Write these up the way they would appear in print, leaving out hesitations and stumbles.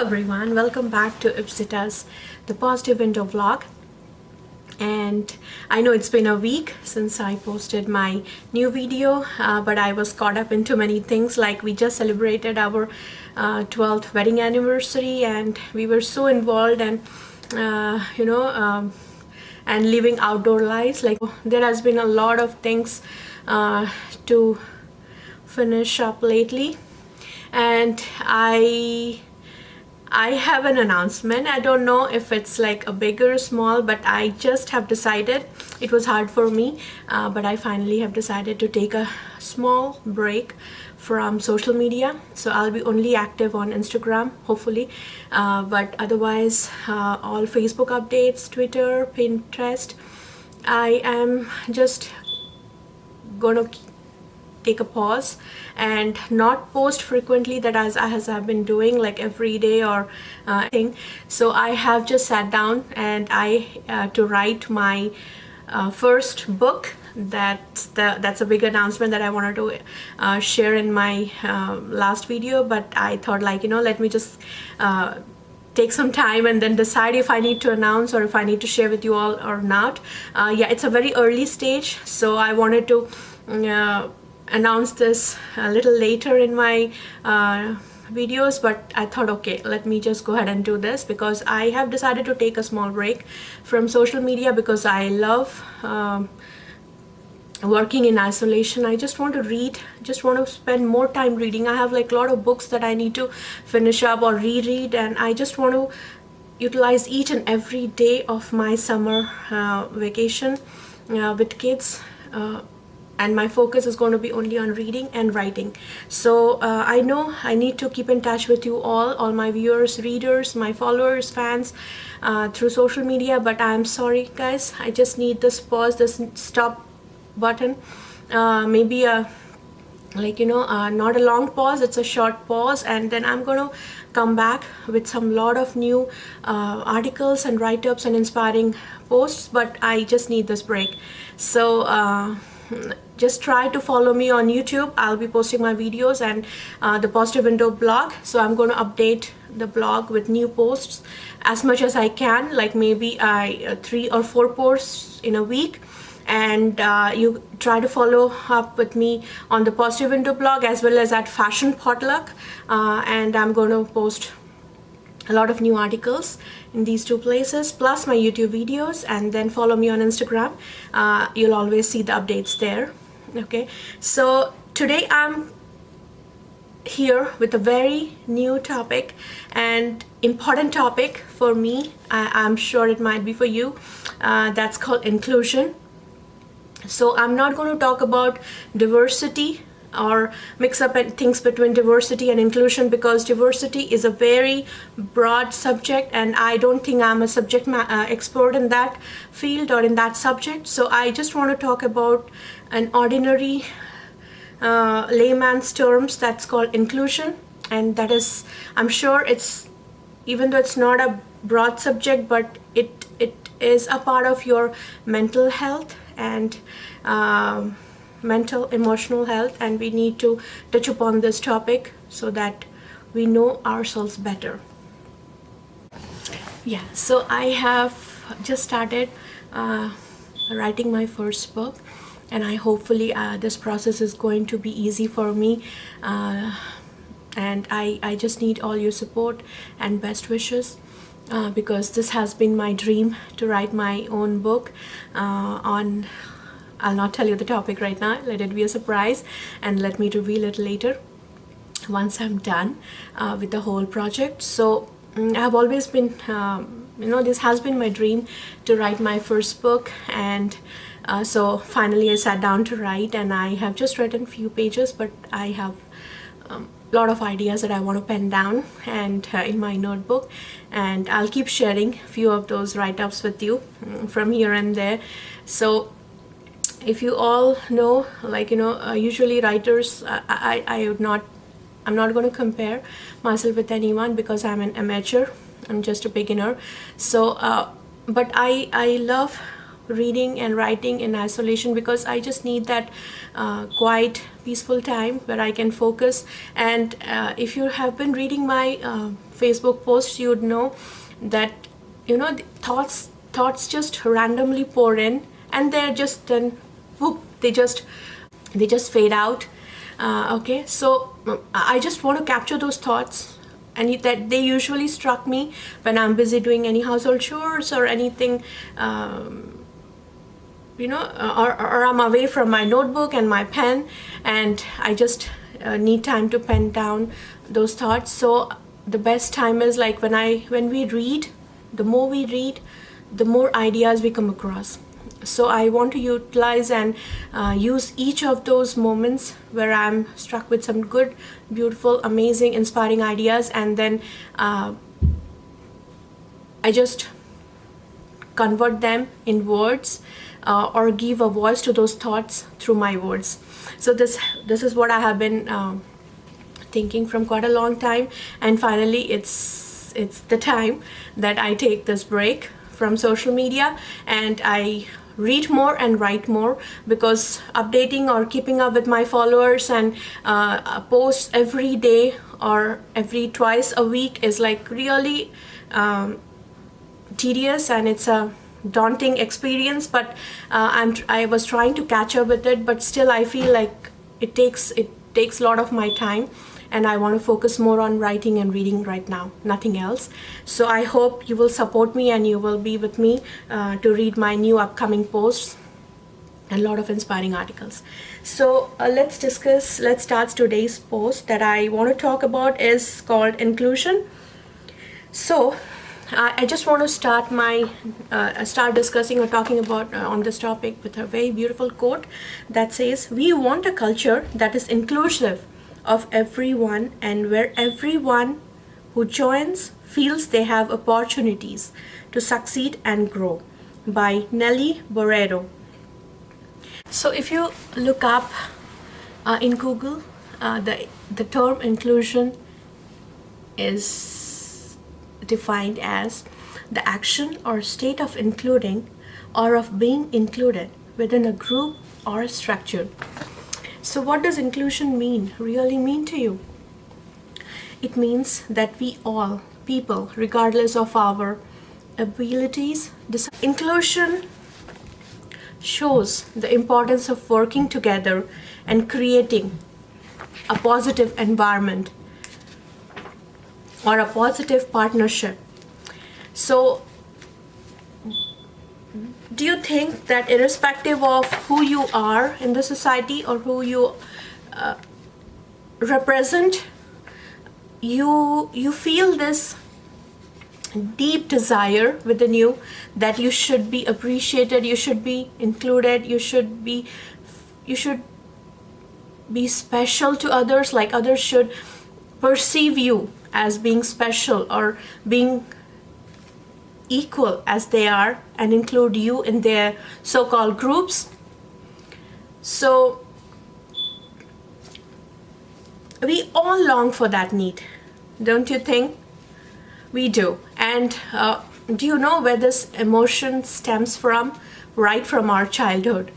everyone, welcome back to Ipsita's the Positive Window vlog. And I know it's been a week since I posted my new video, but I was caught up into many things. Like, we just celebrated our 12th wedding anniversary, and we were so involved and and living outdoor lives. Like, there has been a lot of things to finish up lately, and I have an announcement. I don't know if it's like a big or small, but I just have decided. It was hard for me, but I finally have decided to take a small break from social media. So I'll be only active on Instagram, hopefully, but otherwise all Facebook updates, Twitter, Pinterest. I am just gonna take a pause and not post frequently, that as I've been doing, like every day or thing. So I have just sat down and to write my first book. That's a big announcement that I wanted to share in my last video, but I thought, like, let me just take some time and then decide if I need to announce or if I need to share with you all or not. Yeah, it's a very early stage, so I wanted to announce this a little later in my videos, but I thought, okay, let me just go ahead and do this, because I have decided to take a small break from social media because I love working in isolation. I just want to read, just want to spend more time reading. I have like a lot of books that I need to finish up or reread, and I just want to utilize each and every day of my summer vacation with kids. And my focus is going to be only on reading and writing. So I know I need to keep in touch with you all my viewers, readers, my followers, fans, through social media, but I'm sorry guys, I just need this pause, this stop button. Maybe not a long pause, it's a short pause, and then I'm gonna come back with lot of new articles and write-ups and inspiring posts, but I just need this break. So just try to follow me on YouTube. I'll be posting my videos and the Positive Window blog. So I'm going to update the blog with new posts as much as I can, like maybe 3 or 4 posts in a week. And you try to follow up with me on the Positive Window blog as well as at Fashion Potluck. And I'm going to post a lot of new articles in these 2 places, plus my YouTube videos, and then follow me on Instagram. You'll always see the updates there. Okay, so today I'm here with a very new topic and important topic for me. I'm sure it might be for you. That's called inclusion. So I'm not going to talk about diversity or mix up things between diversity and inclusion, because diversity is a very broad subject, and I don't think I'm a subject expert in that field or in that subject. So I just want to talk about an ordinary layman's terms that's called inclusion. And that is, I'm sure it's, even though it's not a broad subject, but it is a part of your mental health and mental emotional health, and we need to touch upon this topic so that we know ourselves better. Yeah, so I have just started writing my first book, and hopefully this process is going to be easy for me, and I just need all your support and best wishes, because this has been my dream to write my own book on, I'll not tell you the topic right now, let it be a surprise, and let me reveal it later once I'm done with the whole project. So I've always been, this has been my dream to write my first book, and so finally I sat down to write, and I have just written few pages, but I have a lot of ideas that I want to pen down and in my notebook, and I'll keep sharing few of those write-ups with you from here and there. So if you all know, like, usually writers, I'm not going to compare myself with anyone because I'm an amateur, I'm just a beginner. So but I love reading and writing in isolation, because I just need that quiet peaceful time where I can focus. And if you have been reading my Facebook posts, you would know that the thoughts just randomly pour in, and they're just then whoop, they just fade out. Okay, so I just want to capture those thoughts, and that they usually struck me when I'm busy doing any household chores or anything, or I'm away from my notebook and my pen, and I just need time to pen down those thoughts. So the best time is like when we read. The more we read, the more ideas we come across. So I want to utilize and use each of those moments where I'm struck with some good, beautiful, amazing, inspiring ideas, and then I just convert them in words, or give a voice to those thoughts through my words. So this is what I have been thinking from quite a long time, and finally it's the time that I take this break from social media and I read more and write more, because updating or keeping up with my followers and posts every day or every twice a week is like really tedious, and it's a daunting experience. But I was trying to catch up with it, but still I feel like it takes a lot of my time, and I want to focus more on writing and reading right now, nothing else. So I hope you will support me and you will be with me to read my new upcoming posts and a lot of inspiring articles. So let's start today's post that I want to talk about is called inclusion. So I just want to start discussing or talking about on this topic with a very beautiful quote that says, "We want a culture that is inclusive of everyone and where everyone who joins feels they have opportunities to succeed and grow," by Nelly Borrero. So if you look up in Google, the term inclusion is defined as the action or state of including or of being included within a group or structure. So what does inclusion really mean to you? It means that we all, people, regardless of our abilities, inclusion shows the importance of working together and creating a positive environment or a positive partnership. So do you think that irrespective of who you are in the society or who you represent, you feel this deep desire within you that you should be appreciated, you should be included, you should be special to others, like others should perceive you as being special or being equal as they are and include you in their so-called groups. So we all long for that need, don't you think? We do. And do you know where this emotion stems from? Right from our childhood.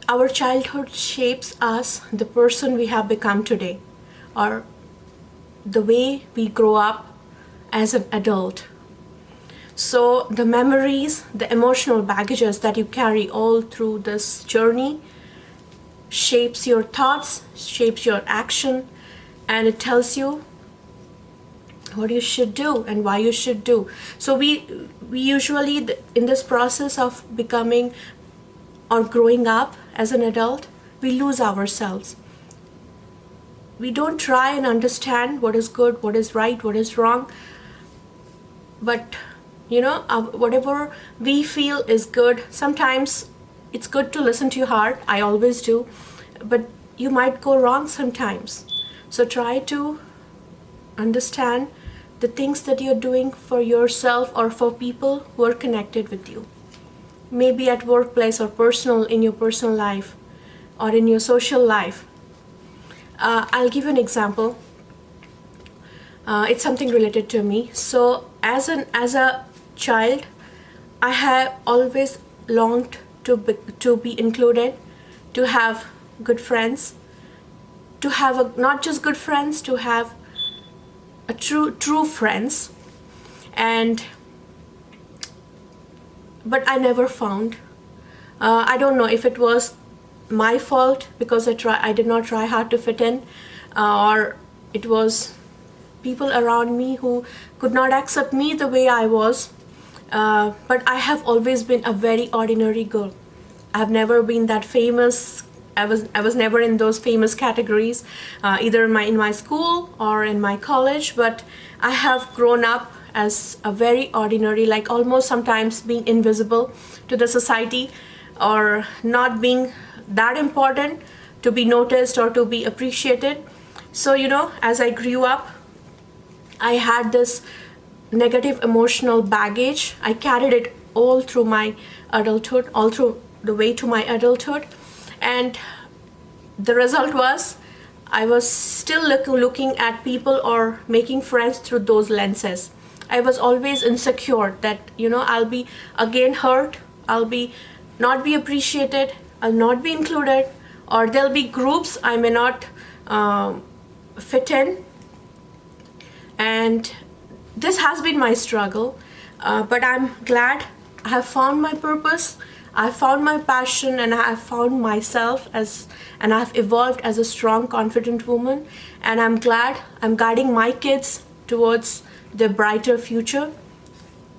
Our childhood shapes us, the person we have become today, or the way we grow up as an adult. So the memories, the emotional baggages that you carry all through this journey shapes your thoughts, shapes your action, and it tells you what you should do and why you should do. So we usually, in this process of becoming or growing up as an adult, we lose ourselves. We don't try and understand what is good, what is right, what is wrong. But whatever we feel is good, sometimes it's good to listen to your heart. I always do. But you might go wrong sometimes. So try to understand the things that you're doing for yourself or for people who are connected with you. Maybe at workplace or in your personal life or in your social life. I'll give you an example. It's something related to me. So as a child, I have always longed to be included to have good friends, to have not just good friends, to have a true friends. And but I never found. I don't know if it was my fault because I did not try hard to fit in, or it was people around me who could not accept me the way I was. But I have always been a very ordinary girl. I've never been that famous. I was never in those famous categories, either in my school or in my college. But I have grown up as a very ordinary, like almost sometimes being invisible to the society, or not being that important to be noticed or to be appreciated. So, as I grew up, I had this negative emotional baggage. I carried it all through my adulthood, all through the way to my adulthood. And the result was I was still looking at people or making friends through those lenses. I was always insecure that, I'll be again hurt, I'll not be appreciated, I'll not be included, or there'll be groups I may not fit in. And this has been my struggle, but I'm glad I have found my purpose, I found my passion, and I have found myself and I've evolved as a strong, confident woman. And I'm glad I'm guiding my kids towards the brighter future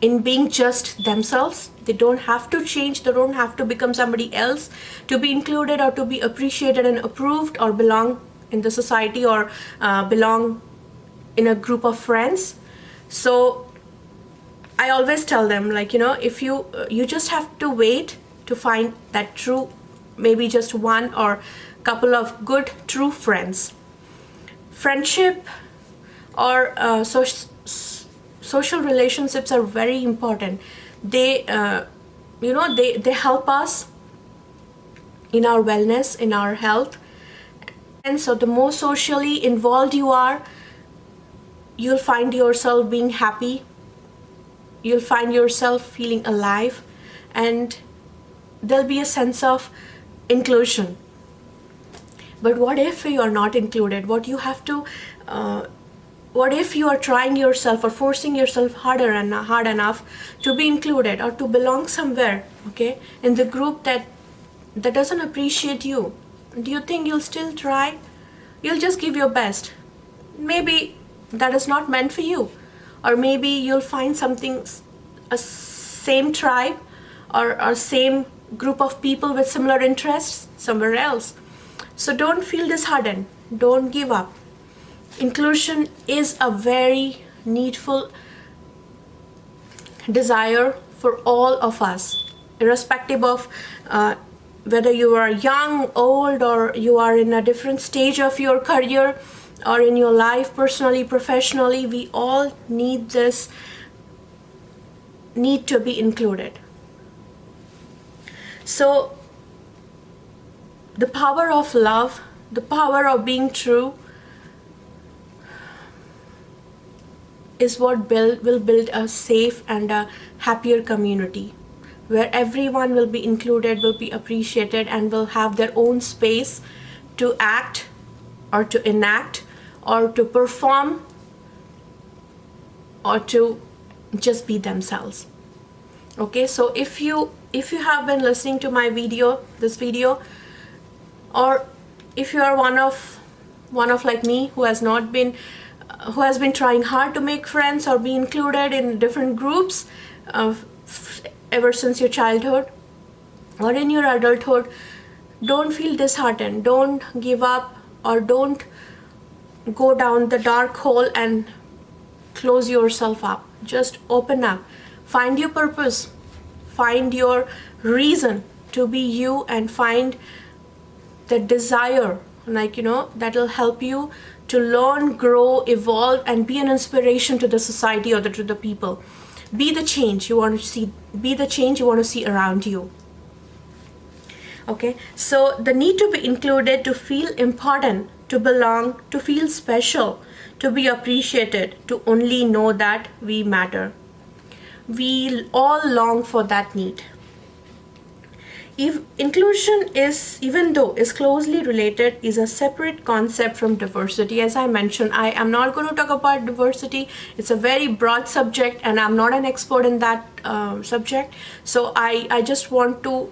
in being just themselves. They don't have to change, they don't have to become somebody else to be included or to be appreciated and approved or belong in the society or belong in a group of friends. So I always tell them, if you just have to wait to find that true, maybe just one or couple of good true friends. Friendship or social relationships are very important. They they help us in our wellness, in our health. And so the more socially involved you are, you'll find yourself being happy, you'll find yourself feeling alive, and there'll be a sense of inclusion. But what if you are not included? What if you are trying yourself or forcing yourself hard enough to be included or to belong somewhere, okay, in the group that doesn't appreciate you? Do you think you'll still try? You'll just give your best. Maybe that is not meant for you, or maybe you'll find something, a same tribe or a same group of people with similar interests somewhere else. So don't feel disheartened, don't give up. Inclusion is a very needful desire for all of us, irrespective of whether you are young, old, or you are in a different stage of your career or in your life, personally, professionally. We all need to be included. So the power of love, the power of being true, is what will build a safe and a happier community, where everyone will be included, will be appreciated, and will have their own space to act or to enact or to perform or to just be themselves. Okay, so if you have been listening to this video, or if you are one of like me who has been trying hard to make friends or be included in different groups ever since your childhood or in your adulthood, don't feel disheartened, don't give up, or don't go down the dark hole and close yourself up. Just open up, find your purpose, find your reason to be you, and find the desire, that will help you to learn, grow, evolve, and be an inspiration to the society or to the people. Be the change you want to see. Be the change you want to see around you. Okay, so the need to be included, to feel important, to belong, to feel special, to be appreciated, to only know that we matter. We all long for that need. if inclusion is, even though is closely related, is a separate concept from diversity. As I mentioned, I am not going to talk about diversity. It's a very broad subject and I'm not an expert in that subject. So I just want to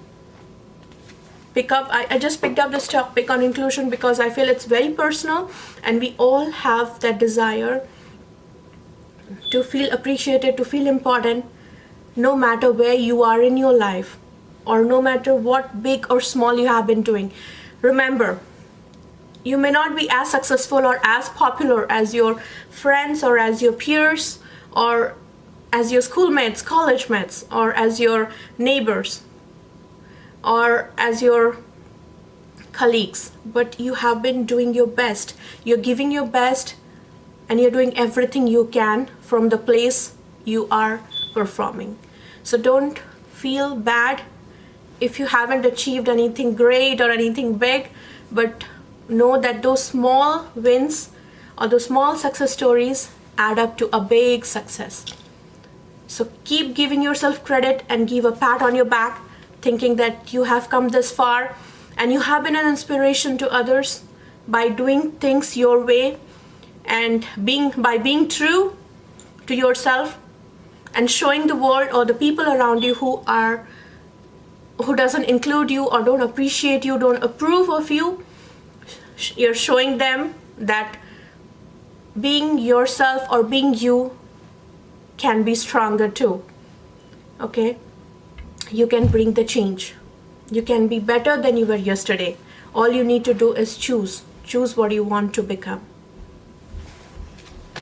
I just picked up this topic on inclusion because I feel it's very personal, and we all have that desire to feel appreciated, to feel important, no matter where you are in your life, or no matter what big or small you have been doing. Remember, you may not be as successful or as popular as your friends or as your peers or as your schoolmates, college mates, or as your neighbors or as your colleagues, but you have been doing your best. You're giving your best and you're doing everything you can from the place you are performing. So don't feel bad if you haven't achieved anything great or anything big, but know that those small wins or those small success stories add up to a big success. So keep giving yourself credit and give a pat on your back, thinking that you have come this far and you have been an inspiration to others by doing things your way and by being true to yourself and showing the world or the people around you who doesn't include you or don't appreciate you, don't approve of you. You're showing them that being yourself or being you can be stronger too. Okay? You can bring the change. You can be better than you were yesterday. All you need to do is choose what you want to become.